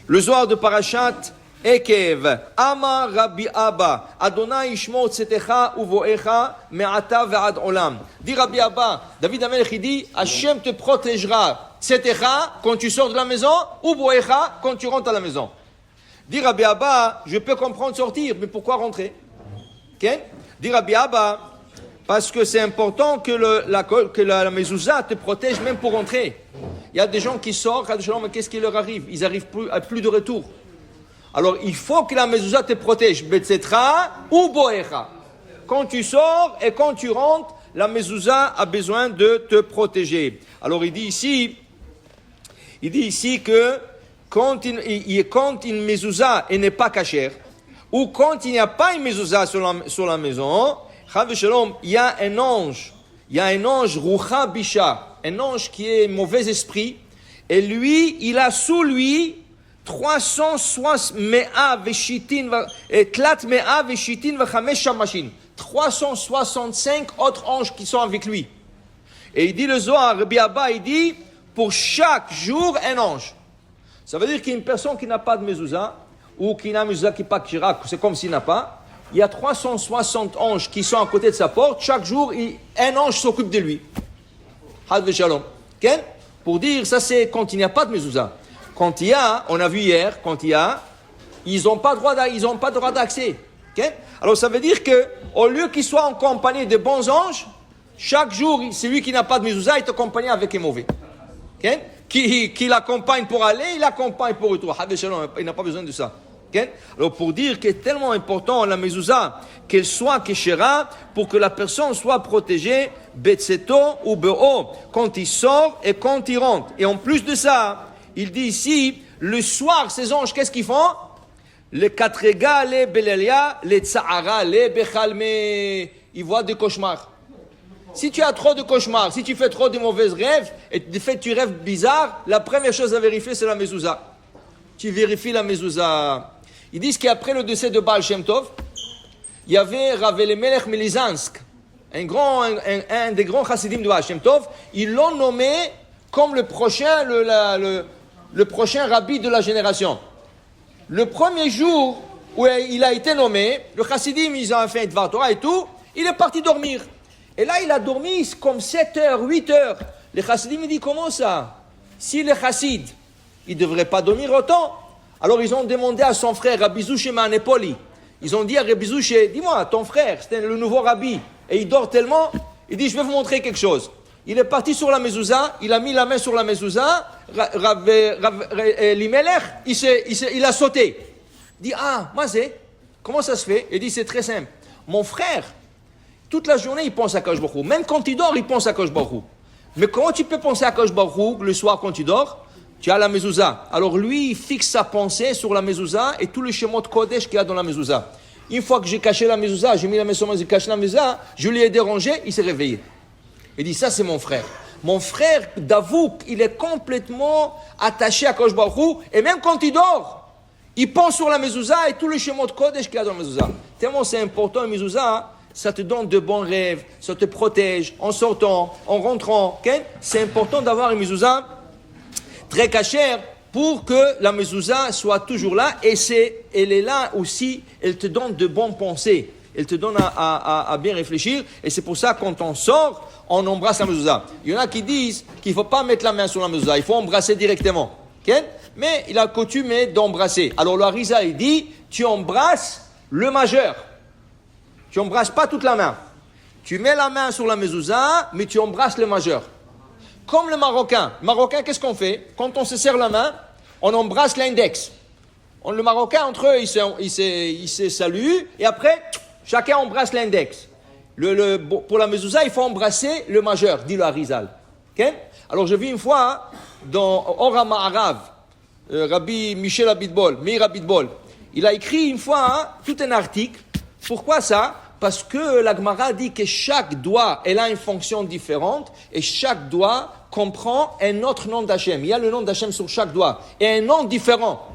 Le Zohar de Parashat Ekev, Amar Rabbi Abba, Adonai Ishmo Tzetecha Uvoecha Me'ata Ve'ad Olam. Dit Rabbi Abba, David Amelech, il dit, Hachem te protégera, Tzetecha, quand tu sors de la maison, Uvoecha, quand tu rentres à la maison. Dit Rabbi Abba, je peux comprendre sortir, mais pourquoi rentrer? Okay? Dit Rabbi Abba, parce que c'est important que la mezouza te protège même pour rentrer. Il y a des gens qui sortent, mais qu'est-ce qui leur arrive? Ils n'arrivent plus de retour. Alors, il faut que la mezouza te protège. Betzetra ou boecha. Quand tu sors et quand tu rentres, la mezouza a besoin de te protéger. Alors, il dit ici que quand une mezouza n'est pas cachère, ou quand il n'y a pas une mezouza sur la maison, il y a un ange, Rucha Bisha, un ange qui est mauvais esprit, et lui, il a sous lui 365 autres anges qui sont avec lui. Et il dit le Zohar, Rabbi Abba, il dit, pour chaque jour, un ange. Ça veut dire qu'une personne qui n'a pas de mezouza, ou qui n'a une mezouza qui n'est pas kshira, c'est comme s'il n'a pas, il y a 360 anges qui sont à côté de sa porte, chaque jour, un ange s'occupe de lui. Had Shalom. Pour dire, ça c'est quand il n'y a pas de mezouza. Quand il y a, on a vu hier, ils n'ont pas droit d'accès. Okay? Alors ça veut dire que, au lieu qu'ils soient en compagnie de bons anges, chaque jour, celui qui n'a pas de mezouza est accompagné avec un mauvais. Okay? Qui l'accompagne pour aller, il l'accompagne pour retour. Il n'a pas besoin de ça. Okay? Alors pour dire qu'il est tellement important la mezouza, qu'elle soit keshera, pour que la personne soit protégée, betseto ou be'o, quand il sort et quand il rentre. Et en plus de ça, il dit ici, le soir, ces anges, qu'est-ce qu'ils font? Les katrega, les belelia, les tsahara, les bechalme, ils voient des cauchemars. Si tu as trop de cauchemars, si tu fais trop de mauvais rêves, et de fait tu rêves bizarre, la première chose à vérifier, c'est la mezouza. Tu vérifies la mezouza. Ils disent qu'après le décès de Baal Shem Tov, il y avait Rav Elimelech Melizansk, un des grands chassidim de Baal Shem Tov. Ils l'ont nommé comme le prochain rabbi de la génération. Le premier jour où il a été nommé, le chassidim, ils ont fait un Dvar Torah et tout, il est parti dormir. Et là, il a dormi comme 7 heures, 8 heures. Les chassidim, ils disent, comment ça? Si les chassid, ils ne devraient pas dormir autant. Alors, ils ont demandé à son frère, Rabbi Zouché Manepoli. Ils ont dit à Rabbi Zouché, dis-moi, ton frère, c'était le nouveau rabbi, et il dort tellement, il dit, je vais vous montrer quelque chose. Il est parti sur la mezouza, il a mis la main sur la mezouza, Rav Elimelech, il a sauté. Il dit, Mazé, comment ça se fait? Il dit, c'est très simple. Mon frère, toute la journée, il pense à Kadosh Baruch Hu. Même quand il dort, il pense à Kadosh Baruch Hu. Mais comment tu peux penser à Kadosh Baruch Hu le soir quand tu dors? Tu as la mezouza. Alors lui, il fixe sa pensée sur la mezouza et tout le shemot kodesh qu'il y a dans la mezouza. Une fois que j'ai caché la mezouza, j'ai mis la main sur la mezouza, j'ai caché la mezouza, je lui ai dérangé, il s'est réveillé. Il dit, ça c'est mon frère. Mon frère, Davouk, il est complètement attaché à Kadosh Baruch Hu, et même quand il dort, il pense sur la mezouza et tout le shemot kodesh qu'il y a dans la mezouza. Tellement c'est important, la mezouza, ça te donne de bons rêves, ça te protège en sortant, en rentrant. Okay? C'est important d'avoir une mezouza très cachère pour que la mezouza soit toujours là, et elle est là aussi, elle te donne de bonnes pensées, elle te donne à bien réfléchir, et c'est pour ça quand on sort, on embrasse la mezouza. Il y en a qui disent qu'il ne faut pas mettre la main sur la mezouza, il faut embrasser directement. Okay? Mais il a coutume d'embrasser. Alors le Harizal, il dit, tu embrasses le majeur. Tu embrasses pas toute la main. Tu mets la main sur la mezouza, mais tu embrasses le majeur. Comme le Marocain. Le Marocain, qu'est-ce qu'on fait? Quand on se serre la main, on embrasse l'index. Le Marocain, entre eux, ils se saluent, et après, chacun embrasse l'index. Pour la mezouza, il faut embrasser le majeur, dit le Harizal. Okay? Alors, je vis une fois, dans Ora Ma'arav, Rabbi Michel Abitbol, Meir Abitbol, il a écrit une fois tout un article. Pourquoi ça? Parce que la Gemara dit que chaque doigt, elle a une fonction différente, et chaque doigt comprend un autre nom d'Hachem. Il y a le nom d'Hachem sur chaque doigt, et un nom différent.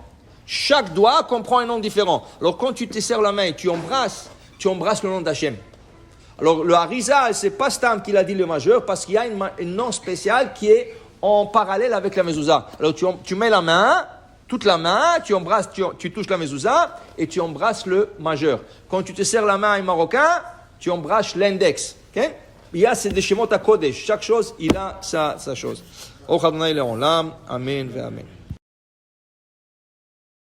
Chaque doigt comprend un nom différent. Alors quand tu te serres la main et tu embrasses le nom d'Hachem. Alors le Harizal, c'est pas Stam qu'il a dit le majeur, parce qu'il y a un nom spécial qui est en parallèle avec la mezouza. Alors tu mets la main, toute la main, tu touches la mezouza et tu embrasses le majeur. Quand tu te serres la main en marocain, tu embrasses l'index. Okay? Il y a c'est des Shemot HaKodesh. Chaque chose, il a sa chose. Amen ve amen.